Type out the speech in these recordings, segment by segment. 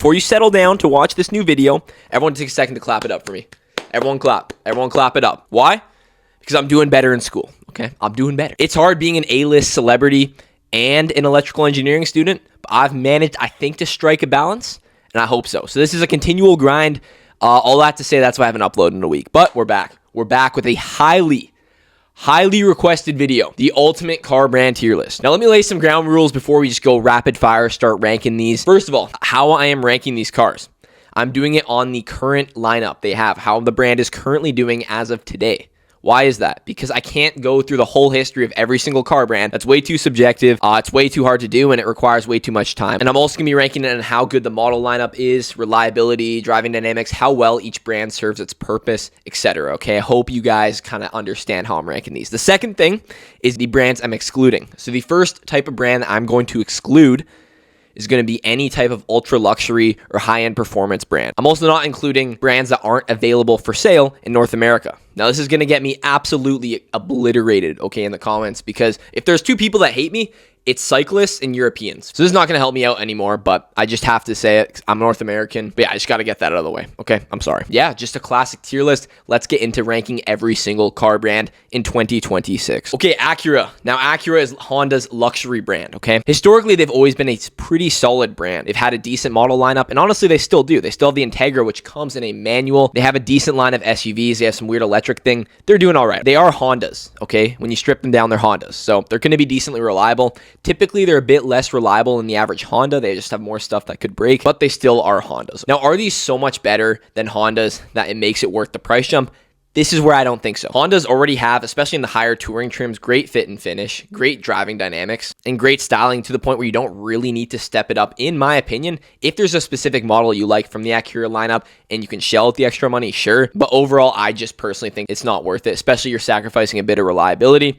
Before you settle down to watch this new video, everyone take a second to clap it up for me. Everyone clap. Everyone clap it up. Why? Because I'm doing better in school, okay? I'm doing better. It's hard being an A-list celebrity and an electrical engineering student, but I've managed, I think, to strike a balance, and I hope so. So this is a continual grind. All that to say, that's why I haven't uploaded in a week, but we're back. We're back with a highly requested video, the ultimate car brand tier list. Now, let me lay some ground rules before we just go rapid fire, start ranking these. First of all, how I am ranking these cars. I'm doing it on the current lineup they have, how the brand is currently doing as of today. Why is that? Because I can't go through the whole history of every single car brand. That's way too subjective. It's way too hard to do, and it requires way too much time. And I'm also going to be ranking it on how good the model lineup is, reliability, driving dynamics, how well each brand serves its purpose, etc. Okay, I hope you guys kind of understand how I'm ranking these. The second thing is the brands I'm excluding. So the first type of brand that I'm going to exclude is going to be any type of ultra luxury or high-end performance brand. I'm also not including brands that aren't available for sale in North America. Now, this is going to get me absolutely obliterated, okay, in the comments, because if there's two people that hate me, it's cyclists and Europeans. So this is not going to help me out anymore, but I just have to say it. I'm North American. But yeah, I just got to get that out of the way. Okay, I'm sorry. Yeah, just a classic tier list. Let's get into ranking every single car brand in 2026. Okay, Acura. Now, Acura is Honda's luxury brand, okay? Historically, they've always been a pretty solid brand. They've had a decent model lineup, and honestly, they still do. They still have the Integra, which comes in a manual. They have a decent line of SUVs. They have some weird electric thing. They're doing all right. They are Hondas, okay? When you strip them down, they're Hondas. So they're going to be decently reliable. Typically, they're a bit less reliable than the average Honda. They just have more stuff that could break, but they still are Hondas. Now, are these so much better than Hondas that it makes it worth the price jump? This is where I don't think so. Hondas already have, especially in the higher touring trims, great fit and finish, great driving dynamics, and great styling to the point where you don't really need to step it up, in my opinion. If there's a specific model you like from the Acura lineup and you can shell out the extra money, sure. But overall, I just personally think it's not worth it, especially you're sacrificing a bit of reliability.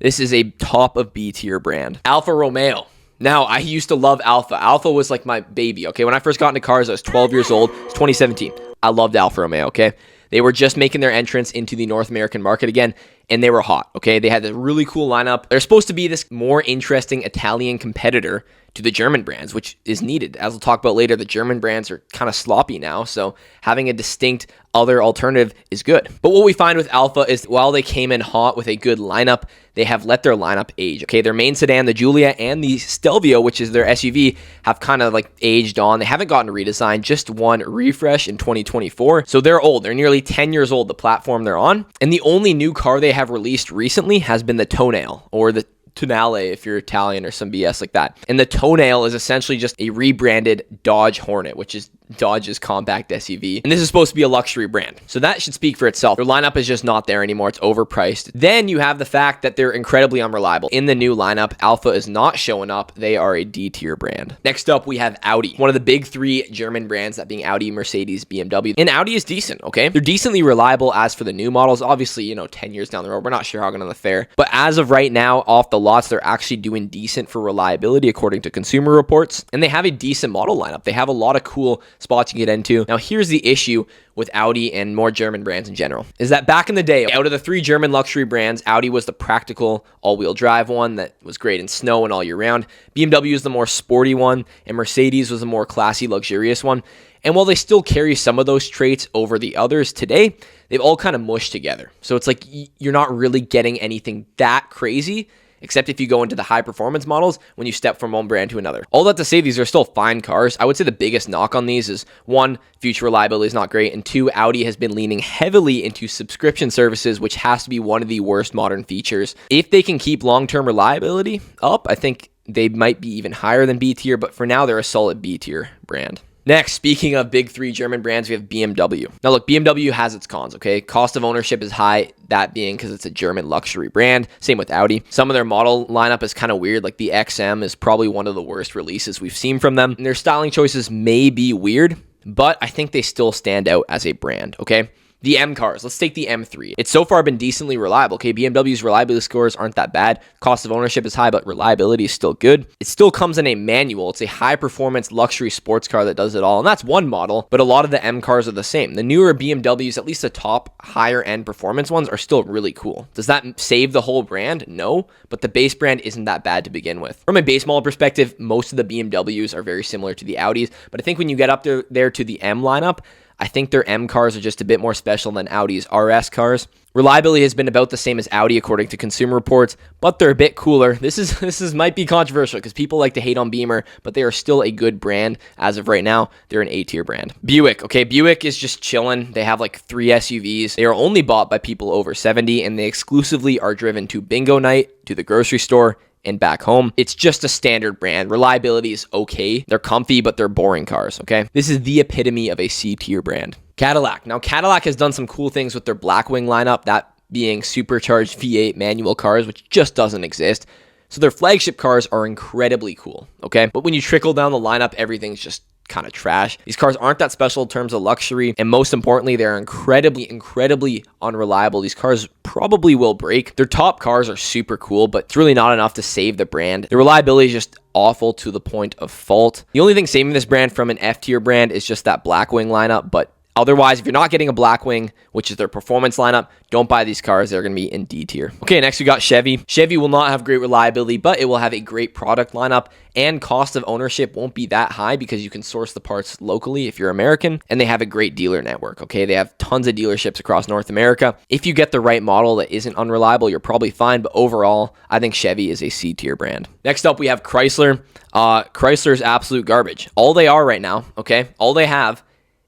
This is a top of B tier brand. Alfa Romeo. Now, I used to love Alfa. Alfa was like my baby, okay? When I first got into cars, I was 12 years old. It's 2017. I loved Alfa Romeo, okay? They were just making their entrance into the North American market again, and they were hot, okay? They had a really cool lineup. They're supposed to be this more interesting Italian competitor to the German brands, which is needed. As we'll talk about later, the German brands are kind of sloppy now, so having a distinct other alternative is good. But what we find with Alfa is while they came in hot with a good lineup, they have let their lineup age. Okay, their main sedan, the Giulia, and the Stelvio, which is their SUV, have kind of like aged on. They haven't gotten a redesign, just one refresh in 2024. So they're old. They're nearly 10 years old, the platform they're on. And the only new car they have released recently has been the Tonale, or the Tonale if you're Italian, or some BS like that. And the Tonale is essentially just a rebranded Dodge Hornet, which is Dodge's compact SUV. And this is supposed to be a luxury brand. So that should speak for itself. Their lineup is just not there anymore. It's overpriced. Then you have the fact that they're incredibly unreliable. In the new lineup, Alfa is not showing up. They are a D tier brand. Next up, we have Audi. One of the big three German brands, that being Audi, Mercedes, BMW. And Audi is decent, okay? They're decently reliable as for the new models. Obviously, 10 years down the road, we're not sure how going to fare. But as of right now, off the lots, they're actually doing decent for reliability according to consumer reports. And they have a decent model lineup. They have a lot of cool spots you can get into. Now, here's the issue with Audi and more German brands in general, is that back in the day, out of the three German luxury brands, Audi was the practical all-wheel drive one that was great in snow and all year round. BMW is the more sporty one, and Mercedes was the more classy, luxurious one. And while they still carry some of those traits over the others today, they've all kind of mushed together. So it's like you're not really getting anything that crazy, except if you go into the high performance models when you step from one brand to another. All that to say, these are still fine cars. I would say the biggest knock on these is, one, future reliability is not great, and two, Audi has been leaning heavily into subscription services, which has to be one of the worst modern features. If they can keep long-term reliability up, I think they might be even higher than B tier, but for now, they're a solid B tier brand. Next, speaking of big three German brands, we have BMW. Now look, BMW has its cons, okay? Cost of ownership is high, that being because it's a German luxury brand. Same with Audi. Some of their model lineup is kind of weird, like the XM is probably one of the worst releases we've seen from them. And their styling choices may be weird, but I think they still stand out as a brand, okay? The M cars, let's take the M3. It's so far been decently reliable. Okay, BMW's reliability scores aren't that bad. Cost of ownership is high, but reliability is still good. It still comes in a manual. It's a high performance luxury sports car that does it all. And that's one model, but a lot of the M cars are the same. The newer BMWs, at least the top higher end performance ones, are still really cool. Does that save the whole brand? No, but the base brand isn't that bad to begin with. From a base model perspective, most of the BMWs are very similar to the Audis, but I think when you get up there to the M lineup, I think their M cars are just a bit more special than Audi's RS cars. Reliability has been about the same as Audi according to Consumer Reports, but they're a bit cooler. This might be controversial because people like to hate on Beamer, but they are still a good brand as of right now. They're an A-tier brand. Buick, okay, Buick is just chilling. They have like 3 SUVs. They are only bought by people over 70, and they exclusively are driven to bingo night, to the grocery store, and back home. It's just a standard brand. Reliability is okay. They're comfy, but they're boring cars, okay? This is the epitome of a C-tier brand. Cadillac. Now, Cadillac has done some cool things with their Blackwing lineup, that being supercharged V8 manual cars, which just doesn't exist. So their flagship cars are incredibly cool, okay? But when you trickle down the lineup, everything's just kind of trash. These cars aren't that special in terms of luxury, and most importantly, they're incredibly unreliable. These cars probably will break. Their top cars are super cool, but it's really not enough to save the brand. The reliability is just awful to the point of fault. The only thing saving this brand from an F-tier brand is just that Blackwing lineup, but otherwise, if you're not getting a Blackwing, which is their performance lineup, don't buy these cars. They're going to be in D tier. Okay, next we got Chevy. Chevy will not have great reliability, but it will have a great product lineup, and cost of ownership won't be that high because you can source the parts locally if you're American, and they have a great dealer network, okay? They have tons of dealerships across North America. If you get the right model that isn't unreliable, you're probably fine, but overall, I think Chevy is a C tier brand. Next up, we have Chrysler. Chrysler is absolute garbage. All they are right now, okay? All they have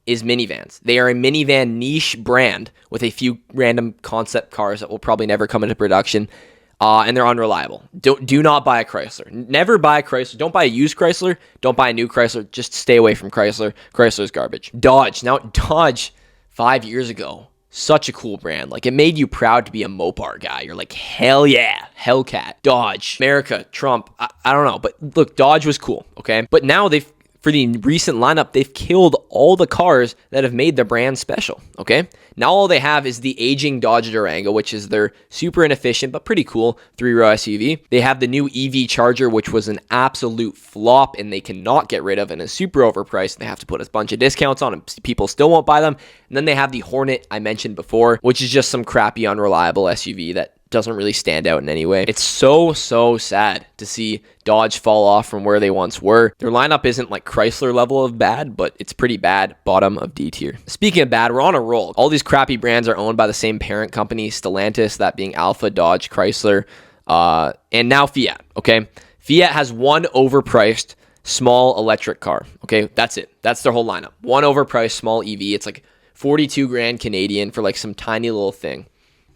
is minivans. They are a minivan niche brand with a few random concept cars that will probably never come into production, and they're unreliable. Do not buy a Chrysler. Never buy a Chrysler. Don't buy a used Chrysler. Don't buy a new Chrysler. Just stay away from Chrysler. Chrysler's garbage. Dodge. Now, Dodge, 5 years ago, such a cool brand. Like, it made you proud to be a Mopar guy. You're like, hell yeah, Hellcat, Dodge, America, Trump. I don't know, but look, Dodge was cool, okay? But now for the recent lineup, they've killed all the cars that have made the brand special, okay? Now all they have is the aging Dodge Durango, which is their super inefficient but pretty cool 3-row SUV. They have the new EV Charger, which was an absolute flop and they cannot get rid of and is super overpriced. They have to put a bunch of discounts on and people still won't buy them. And then they have the Hornet I mentioned before, which is just some crappy, unreliable SUV that doesn't really stand out in any way. It's so sad to see Dodge fall off from where they once were. Their lineup isn't like Chrysler level of bad, but it's pretty bad, bottom of D tier. Speaking of bad, we're on a roll. All these crappy brands are owned by the same parent company, Stellantis, that being Alfa, Dodge, Chrysler, and now Fiat, okay? Fiat has one overpriced small electric car, okay? That's it. That's their whole lineup. One overpriced small EV. It's like 42 grand Canadian for like some tiny little thing.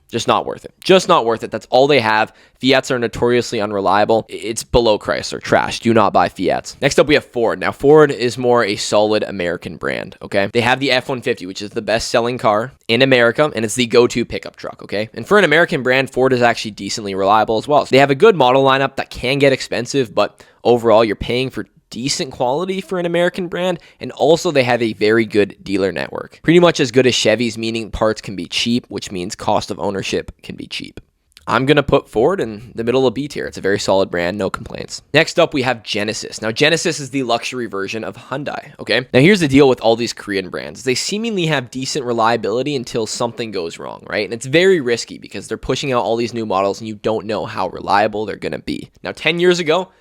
Just not worth it. Just not worth it. That's all they have. Fiats are notoriously unreliable. It's below Chrysler. Trash. Do not buy Fiats. Next up, we have Ford. Now, Ford is more a solid American brand, okay? They have the F-150, which is the best-selling car in America, and it's the go-to pickup truck, okay? And for an American brand, Ford is actually decently reliable as well. So they have a good model lineup that can get expensive, but overall, you're paying for decent quality for an American brand, and also they have a very good dealer network. Pretty much as good as Chevy's, meaning parts can be cheap, which means cost of ownership can be cheap. I'm going to put Ford in the middle of B tier. It's a very solid brand, no complaints. Next up, we have Genesis. Now, Genesis is the luxury version of Hyundai, okay? Now, here's the deal with all these Korean brands. They seemingly have decent reliability until something goes wrong, right? And it's very risky because they're pushing out all these new models and you don't know how reliable they're going to be. Now, 10 years ago,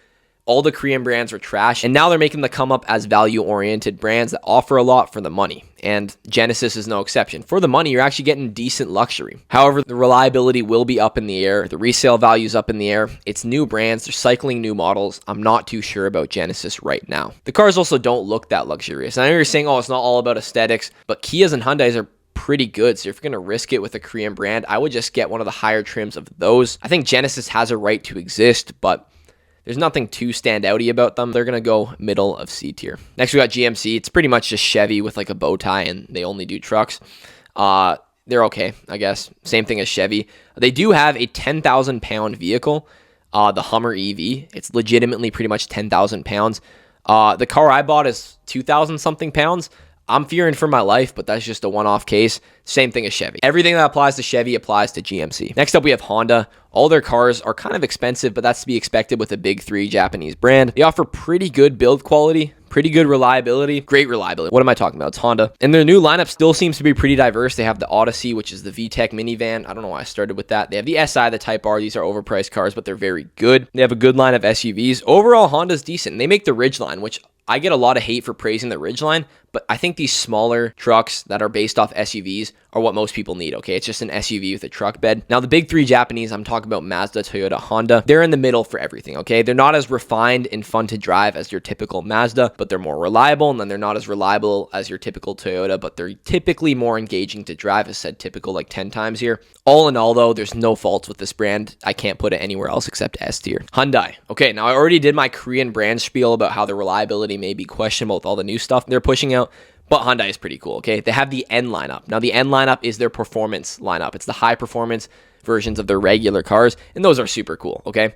all the Korean brands were trash, and now they're making them come up as value-oriented brands that offer a lot for the money, and Genesis is no exception. For the money, you're actually getting decent luxury. However, the reliability will be up in the air. The resale value is up in the air. It's new brands. They're cycling new models. I'm not too sure about Genesis right now. The cars also don't look that luxurious. I know you're saying, oh, it's not all about aesthetics, but Kias and Hyundais are pretty good. So if you're going to risk it with a Korean brand, I would just get one of the higher trims of those. I think Genesis has a right to exist, but there's nothing too standouty about them. They're going to go middle of C tier. Next, we got GMC. It's pretty much just Chevy with like a bow tie, and they only do trucks. They're okay, I guess. Same thing as Chevy. They do have a 10,000 pound vehicle, the Hummer EV. It's legitimately pretty much 10,000 pounds. The car I bought is 2,000 something pounds. I'm fearing for my life, but that's just a one-off case. Same thing as Chevy. Everything that applies to Chevy applies to GMC. Next up, we have Honda. All their cars are kind of expensive, but that's to be expected with a big three Japanese brand. They offer pretty good build quality, pretty good reliability, great reliability. What am I talking about? It's Honda. And their new lineup still seems to be pretty diverse. They have the Odyssey, which is the VTEC minivan. I don't know why I started with that. They have the SI, the Type R. These are overpriced cars, but they're very good. They have a good line of SUVs. Overall, Honda's decent. They make the Ridgeline, which I get a lot of hate for praising the Ridgeline, but I think these smaller trucks that are based off SUVs are what most people need, okay? It's just an SUV with a truck bed. Now, the big three Japanese, I'm talking about Mazda, Toyota, Honda, they're in the middle for everything, okay? They're not as refined and fun to drive as your typical Mazda, but they're more reliable, and then they're not as reliable as your typical Toyota, but they're typically more engaging to drive. I said typical like 10 times here. All in all, though, there's no faults with this brand. I can't put it anywhere else except S tier. Hyundai. Okay, now I already did my Korean brand spiel about how the reliability may be questionable with all the new stuff they're pushing out. But Hyundai is pretty cool, okay? They have the N lineup. Now, the N lineup is their performance lineup. It's the high performance versions of their regular cars, and those are super cool, okay?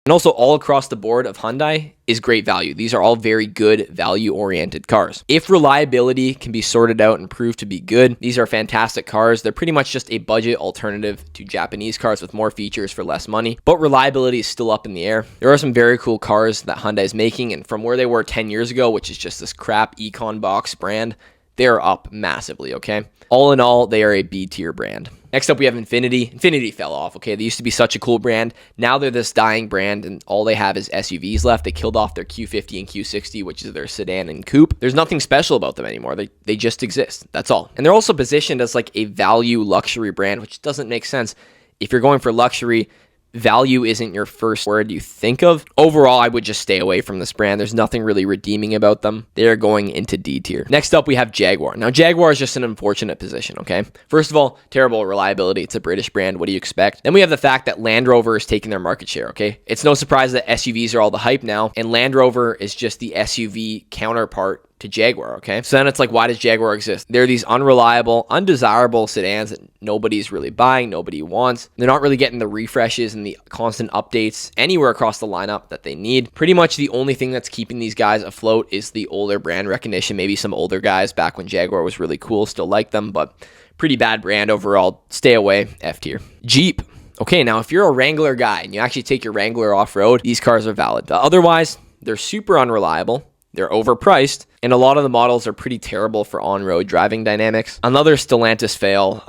And also, all across the board of Hyundai is great value. These are all very good value-oriented cars. If reliability can be sorted out and proved to be good, these are fantastic cars. They're pretty much just a budget alternative to Japanese cars with more features for less money, but reliability is still up in the air. There are some very cool cars that Hyundai is making, and from where they were 10 years ago, which is just this crap Econ Box brand, they're up massively, okay? All in all, they are a B tier brand. Next up, we have Infiniti. Infiniti fell off, okay? They used to be such a cool brand. Now they're this dying brand, and all they have is SUVs left. They killed off their Q50 and Q60, which is their sedan and coupe. There's nothing special about them anymore. They just exist. That's all. And they're also positioned as like a value luxury brand, which doesn't make sense. If you're going for luxury, value isn't your first word you think of. Overall, I would just stay away from this brand. There's nothing really redeeming about them. They're going into D tier. Next up, we have Jaguar. Now, Jaguar is just an unfortunate position, okay? First of all, terrible reliability. It's a British brand. What do you expect? Then we have the fact that Land Rover is taking their market share, okay? It's no surprise that SUVs are all the hype now, and Land Rover is just the SUV counterpart to Jaguar, okay? So then it's like, why does Jaguar exist? They're these unreliable, undesirable sedans that nobody's really buying, nobody wants. They're not really getting the refreshes and the constant updates anywhere across the lineup that they need. Pretty much the only thing that's keeping these guys afloat is the older brand recognition. Maybe some older guys back when Jaguar was really cool still like them, but pretty bad brand overall. Stay away, F tier. Jeep. Okay, now if you're a Wrangler guy and you actually take your Wrangler off-road, these cars are valid. Otherwise, they're super unreliable. They're overpriced, and a lot of the models are pretty terrible for on-road driving dynamics. Another Stellantis fail,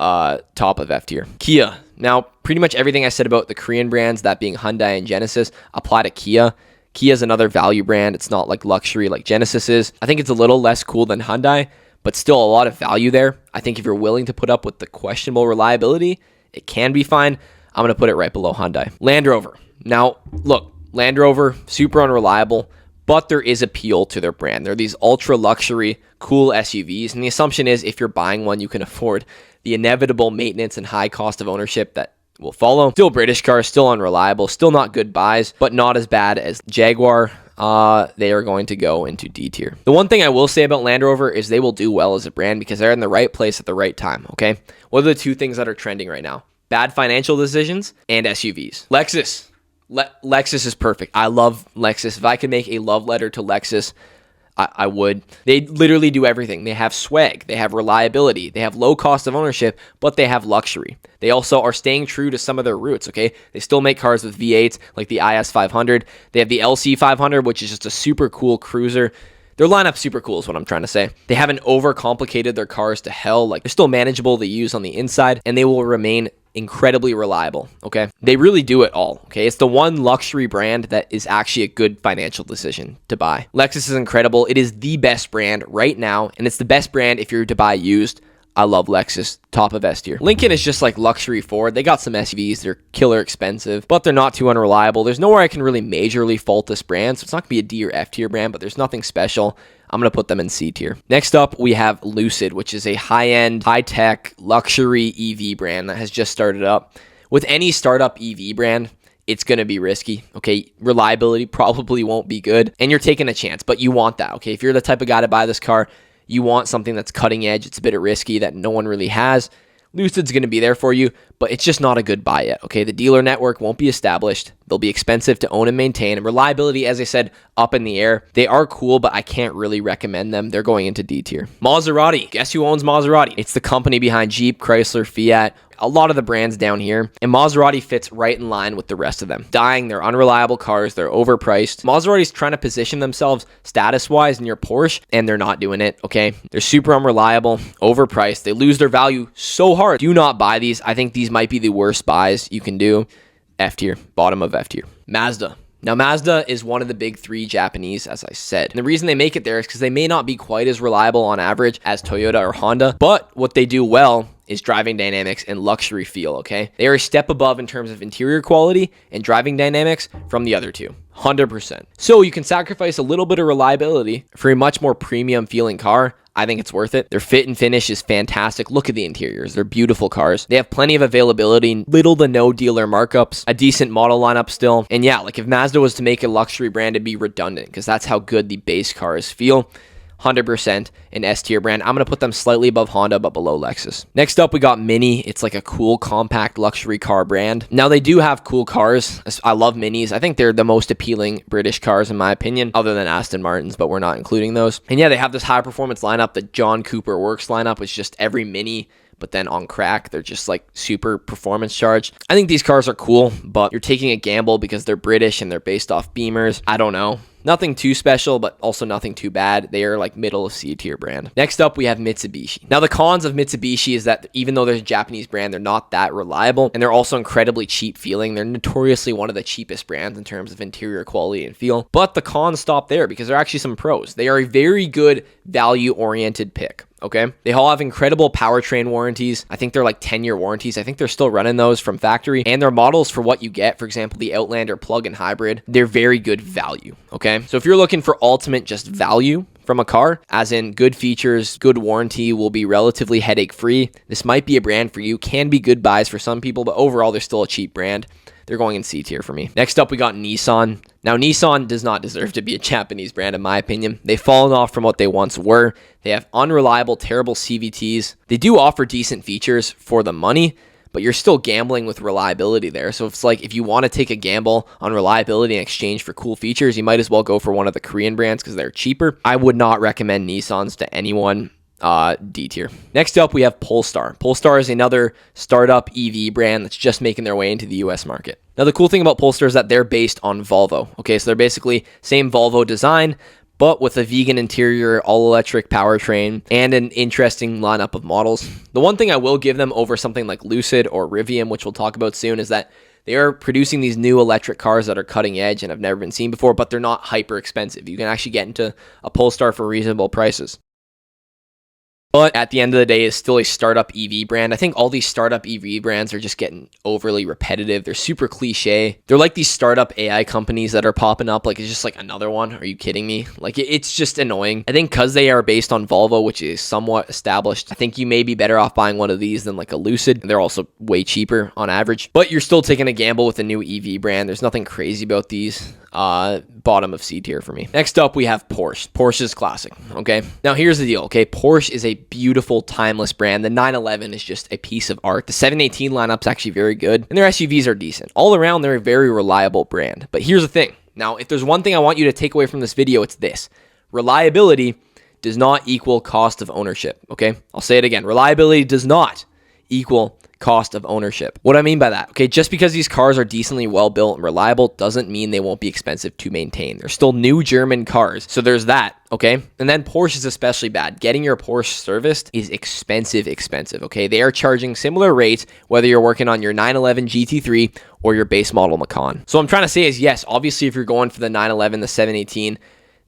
top of F tier. Kia. Now, pretty much everything I said about the Korean brands, that being Hyundai and Genesis, apply to Kia. Kia is another value brand. It's not like luxury like Genesis is. I think it's a little less cool than Hyundai, but still a lot of value there. I think if you're willing to put up with the questionable reliability, it can be fine. I'm going to put it right below Hyundai. Land Rover. Now, look, Land Rover, super unreliable, but there is appeal to their brand. They're these ultra luxury, cool SUVs. And the assumption is if you're buying one, you can afford the inevitable maintenance and high cost of ownership that will follow. Still British cars, still unreliable, still not good buys, but not as bad as Jaguar. They are going to go into D tier. The one thing I will say about Land Rover is they will do well as a brand because they're in the right place at the right time, okay? What are the two things that are trending right now? Bad financial decisions and SUVs. Lexus. Lexus is perfect. I love Lexus. If I could make a love letter to Lexus, I would. They literally do everything. They have swag. They have reliability. They have low cost of ownership, but they have luxury. They also are staying true to some of their roots, okay? They still make cars with V8s like the IS 500. They have the LC 500, which is just a super cool cruiser. Their lineup's super cool is what I'm trying to say. They haven't overcomplicated their cars to hell. Like, they're still manageable to use on the inside, and they will remain incredibly reliable, okay? They really do it all, okay? It's the one luxury brand that is actually a good financial decision to buy. Lexus is incredible. It is the best brand right now, and it's the best brand if you're to buy used. I love Lexus, top of S tier. Lincoln is just like luxury Ford. They got some SUVs. They're killer expensive, but they're not too unreliable. There's nowhere I can really majorly fault this brand, so it's not going to be a D or F tier brand, but there's nothing special. I'm going to put them in C tier. Next up, we have Lucid, which is a high-end, high-tech, luxury EV brand that has just started up. With any startup EV brand, it's going to be risky, okay? Reliability probably won't be good, and you're taking a chance, but you want that, okay? If you're the type of guy to buy this car, you want something that's cutting edge, it's a bit risky that no one really has. Lucid's going to be there for you, but it's just not a good buy yet, okay? The dealer network won't be established. They'll be expensive to own and maintain. And reliability, as I said, up in the air. They are cool, but I can't really recommend them. They're going into D tier. Maserati. Guess who owns Maserati? It's the company behind Jeep, Chrysler, Fiat, a lot of the brands down here, and Maserati fits right in line with the rest of them. They're unreliable cars, they're overpriced. Maserati's trying to position themselves status-wise near Porsche, and they're not doing it, okay? They're super unreliable, overpriced. They lose their value so hard. Do not buy these. I think these might be the worst buys you can do. F tier, bottom of F tier. Mazda. Now, Mazda is one of the big three Japanese, as I said. And the reason they make it there is because they may not be quite as reliable on average as Toyota or Honda, but what they do well is driving dynamics and luxury feel, okay? They are a step above in terms of interior quality and driving dynamics from the other two, 100%. So you can sacrifice a little bit of reliability for a much more premium feeling car. I think it's worth it. Their fit and finish is fantastic. Look at the interiors. They're beautiful cars. They have plenty of availability, little to no dealer markups, a decent model lineup still. And yeah, like if Mazda was to make a luxury brand, it'd be redundant because that's how good the base cars feel. 100% an S tier brand. I'm going to put them slightly above Honda, but below Lexus. Next up, we got Mini. It's like a cool, compact luxury car brand. Now, they do have cool cars. I love Minis. I think they're the most appealing British cars, in my opinion, other than Aston Martins, but we're not including those. And yeah, they have this high performance lineup. The John Cooper Works lineup is just every Mini, but then on crack, they're just like super performance charged. I think these cars are cool, but you're taking a gamble because they're British and they're based off Beamers. I don't know. Nothing too special, but also nothing too bad. They are like middle of C tier brand. Next up, we have Mitsubishi. Now, the cons of Mitsubishi is that even though they're a Japanese brand, they're not that reliable, and they're also incredibly cheap feeling. They're notoriously one of the cheapest brands in terms of interior quality and feel. But the cons stop there because there are actually some pros. They are a very good value-oriented pick. Okay. They all have incredible powertrain warranties. I think they're like 10-year warranties. I think they're still running those from factory. And their models for what you get, for example, the Outlander plug-in hybrid, they're very good value. Okay. So if you're looking for ultimate just value from a car, as in good features, good warranty, will be relatively headache-free, this might be a brand for you. Can be good buys for some people, but overall, they're still a cheap brand. They're going in C tier for me. Next up, we got Nissan. Now, Nissan does not deserve to be a Japanese brand, in my opinion. They've fallen off from what they once were. They have unreliable, terrible CVTs. They do offer decent features for the money, but you're still gambling with reliability there. So it's like if you want to take a gamble on reliability in exchange for cool features, you might as well go for one of the Korean brands because they're cheaper. I would not recommend Nissans to anyone. D tier. Next up, we have Polestar. Polestar is another startup EV brand that's just making their way into the US market. Now, the cool thing about Polestar is that they're based on Volvo. Okay, so they're basically same Volvo design, but with a vegan interior, all-electric powertrain, and an interesting lineup of models. The one thing I will give them over something like Lucid or Rivian, which we'll talk about soon, is that they are producing these new electric cars that are cutting edge and have never been seen before, but they're not hyper expensive. You can actually get into a Polestar for reasonable prices. But at the end of the day, it's still a startup EV brand. I think all these startup EV brands are just getting overly repetitive. They're super cliche. They're like these startup AI companies that are popping up. Like, it's just like another one. Are you kidding me? Like, it's just annoying. I think because they are based on Volvo, which is somewhat established, I think you may be better off buying one of these than like a Lucid. They're also way cheaper on average. But you're still taking a gamble with a new EV brand. There's nothing crazy about these. Bottom of C tier for me. Next up, we have Porsche. Porsche is classic, okay? Now, here's the deal, okay? Porsche is a beautiful, timeless brand. The 911 is just a piece of art. The 718 lineup's actually very good, and their SUVs are decent. All around, they're a very reliable brand. But here's the thing. Now, if there's one thing I want you to take away from this video, it's this. Reliability does not equal cost of ownership, okay? I'll say it again. Reliability does not equal cost of ownership. What do I mean by that? Okay, just because these cars are decently well built and reliable doesn't mean they won't be expensive to maintain. They're still new German cars, so there's that, okay? And then Porsche is especially bad. Getting your Porsche serviced is expensive, okay? They are charging similar rates whether you're working on your 911 GT3 or your base model Macan. So what I'm trying to say is, yes, obviously if you're going for the 911, the 718,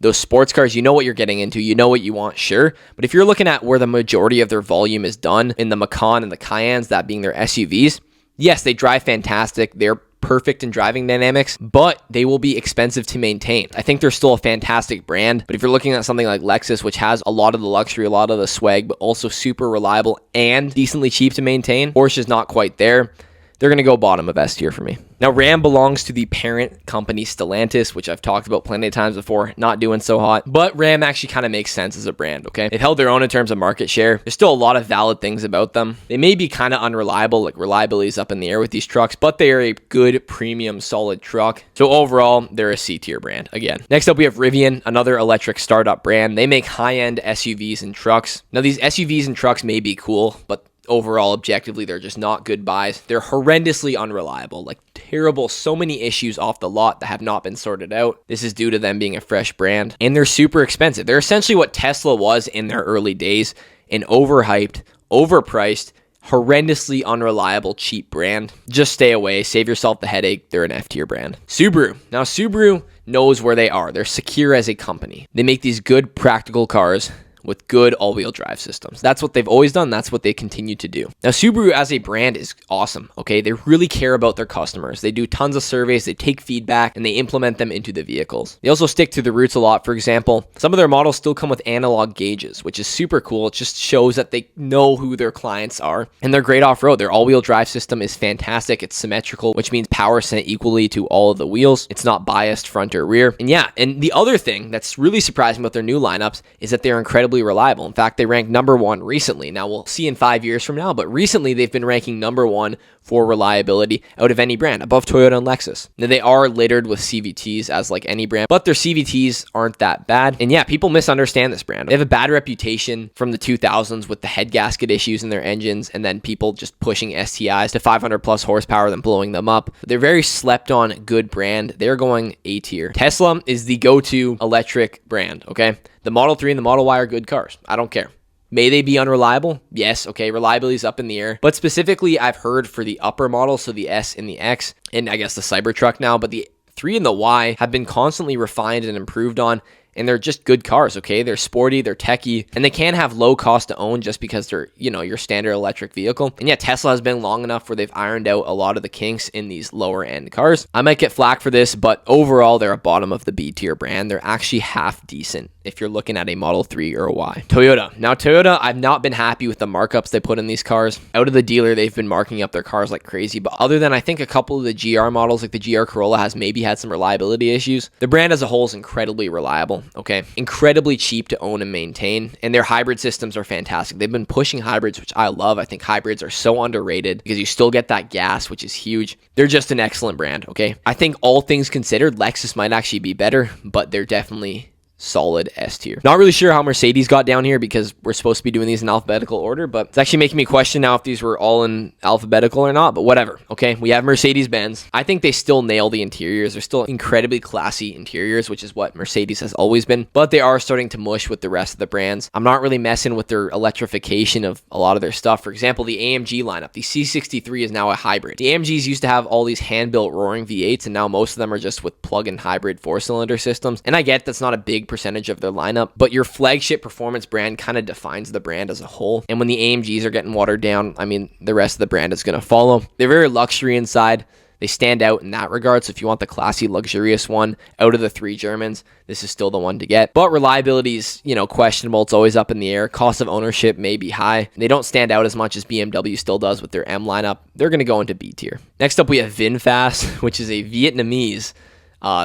those sports cars, you know what you're getting into, you know what you want, sure. But if you're looking at where the majority of their volume is done, in the Macan and the Cayennes, that being their SUVs, yes, they drive fantastic. They're perfect in driving dynamics, but they will be expensive to maintain. I think they're still a fantastic brand, but if you're looking at something like Lexus, which has a lot of the luxury, a lot of the swag, but also super reliable and decently cheap to maintain, Porsche is not quite there. they're going to go bottom of S tier for me. Now, Ram belongs to the parent company Stellantis, which I've talked about plenty of times before, not doing so hot. But Ram actually kind of makes sense as a brand, okay? They've held their own in terms of market share. There's still a lot of valid things about them. They may be kind of unreliable, like reliability is up in the air with these trucks, but they are a good, premium, solid truck. So overall, they're a C tier brand, again. Next up, we have Rivian, another electric startup brand. They make high-end SUVs and trucks. Now, these SUVs and trucks may be cool, but overall, objectively, they're just not good buys. They're horrendously unreliable, like terrible. So many issues off the lot that have not been sorted out. This is due to them being a fresh brand, and they're super expensive. They're essentially what Tesla was in their early days, an overhyped, overpriced, horrendously unreliable, cheap brand. Just stay away. Save yourself the headache. They're an F tier brand. Subaru. Now, Subaru knows where they are. They're secure as a company. They make these good, practical cars with good all-wheel drive systems. That's what they've always done. That's what they continue to do. Now, Subaru as a brand is awesome, okay? They really care about their customers. They do tons of surveys, they take feedback, and they implement them into the vehicles. They also stick to the roots a lot. For example, some of their models still come with analog gauges, which is super cool. It just shows that they know who their clients are, and they're great off-road. Their all-wheel drive system is fantastic. It's symmetrical, which means power sent equally to all of the wheels. It's not biased front or rear. And yeah, and the other thing that's really surprising about their new lineups is that they're incredibly reliable. In fact, they ranked number one recently. Now, we'll see in 5 years from now, but recently they've been ranking number one for reliability out of any brand, above Toyota and Lexus. Now, they are littered with CVTs as like any brand, but their CVTs aren't that bad. And yeah, people misunderstand this brand. They have a bad reputation from the 2000s with the head gasket issues in their engines, and then people just pushing STIs to 500 plus horsepower, then blowing them up. They're very slept on good brand. They're going A tier. Tesla is the go-to electric brand, okay? The Model 3 and the Model Y are good cars. I don't care. May they be unreliable? Yes, okay, reliability is up in the air. But specifically, I've heard for the upper model, so the S and the X, and I guess the Cybertruck now, but the 3 and the Y have been constantly refined and improved on, and they're just good cars, okay? They're sporty, they're techy, and they can have low cost to own just because they're, you know, your standard electric vehicle. And yeah, Tesla has been long enough where they've ironed out a lot of the kinks in these lower end cars. I might get flack for this, but overall, they're a bottom of the B tier brand. They're actually half decent if you're looking at a Model 3 or a Y. Toyota. Now, Toyota, I've not been happy with the markups they put in these cars. Out of the dealer, they've been marking up their cars like crazy, but other than I think a couple of the GR models, like the GR Corolla has maybe had some reliability issues, the brand as a whole is incredibly reliable, okay? Incredibly cheap to own and maintain, and their hybrid systems are fantastic. They've been pushing hybrids, which I love. I think hybrids are so underrated because you still get that gas, which is huge. They're just an excellent brand, okay? I think all things considered, Lexus might actually be better, but they're definitely solid S tier. Not really sure how Mercedes got down here because we're supposed to be doing these in alphabetical order, but it's actually making me question now if these were all in alphabetical or not, but whatever. Okay, we have Mercedes-Benz. I think they still nail the interiors. They're still incredibly classy interiors, which is what Mercedes has always been, but they are starting to mush with the rest of the brands. I'm not really messing with their electrification of a lot of their stuff. For example, the AMG lineup, the C63 is now a hybrid. The AMGs used to have all these hand-built roaring V8s, and now most of them are just with plug-in hybrid four-cylinder systems. And I get that's not a big percentage of their lineup, but your flagship performance brand kind of defines the brand as a whole. And when the AMGs are getting watered down, I mean, the rest of the brand is going to follow. They're very luxury inside. They stand out in that regard. So if you want the classy, luxurious one out of the three Germans, this is still the one to get. But reliability is, you know, questionable. It's always up in the air. Cost of ownership may be high. They don't stand out as much as BMW still does with their M lineup. They're going to go into B tier. Next up, we have VinFast, which is a Vietnamese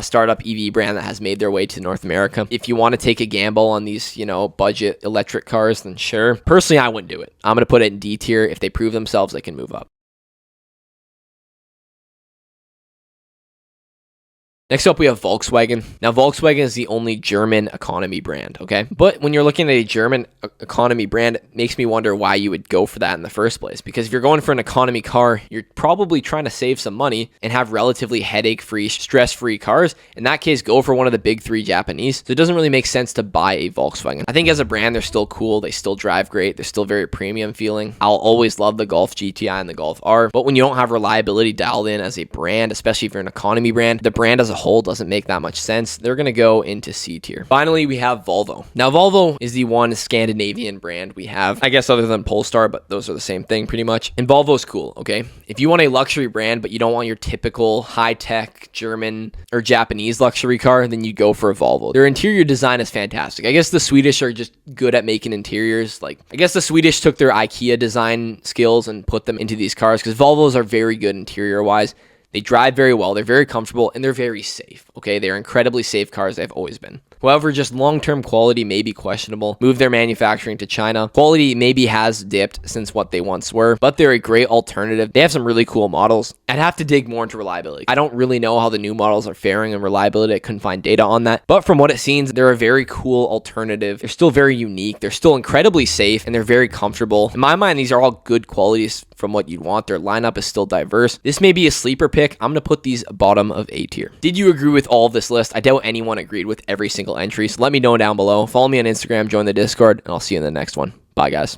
startup EV brand that has made their way to North America. If you want to take a gamble on these, you know, budget electric cars, then sure. Personally, I wouldn't do it. I'm going to put it in D tier. If they prove themselves, they can move up. Next up, we have Volkswagen. Now, Volkswagen is the only German economy brand, okay? But when you're looking at a German economy brand, it makes me wonder why you would go for that in the first place. Because if you're going for an economy car, you're probably trying to save some money and have relatively headache-free, stress-free cars. In that case, go for one of the big three Japanese. So it doesn't really make sense to buy a Volkswagen. I think as a brand, they're still cool. They still drive great. They're still very premium feeling. I'll always love the Golf GTI and the Golf R. But when you don't have reliability dialed in as a brand, especially if you're an economy brand, the brand as a whole doesn't make that much sense. They're going to go into C tier. Finally, we have Volvo. Now, Volvo is the one Scandinavian brand we have, I guess, other than Polestar, but those are the same thing pretty much. And Volvo's cool, okay? If you want a luxury brand, but you don't want your typical high-tech German or Japanese luxury car, then you go for a Volvo. Their interior design is fantastic. I guess the Swedish are just good at making interiors. Like, I guess the Swedish took their IKEA design skills and put them into these cars, because Volvos are very good interior-wise. They drive very well, they're very comfortable, and they're very safe, okay? They're incredibly safe cars, they've always been. However, just long-term quality may be questionable. Move their manufacturing to China. Quality maybe has dipped since what they once were, but they're a great alternative. They have some really cool models. I'd have to dig more into reliability. I don't really know how the new models are faring in reliability. I couldn't find data on that. But from what it seems, they're a very cool alternative. They're still very unique. They're still incredibly safe, and they're very comfortable. In my mind, these are all good qualities from what you'd want. Their lineup is still diverse. This may be a sleeper pick. I'm going to put these bottom of A tier. Did you agree with all of this list? I doubt anyone agreed with every single entry, so let me know down below. Follow me on Instagram, join the Discord, and I'll see you in the next one. Bye, guys.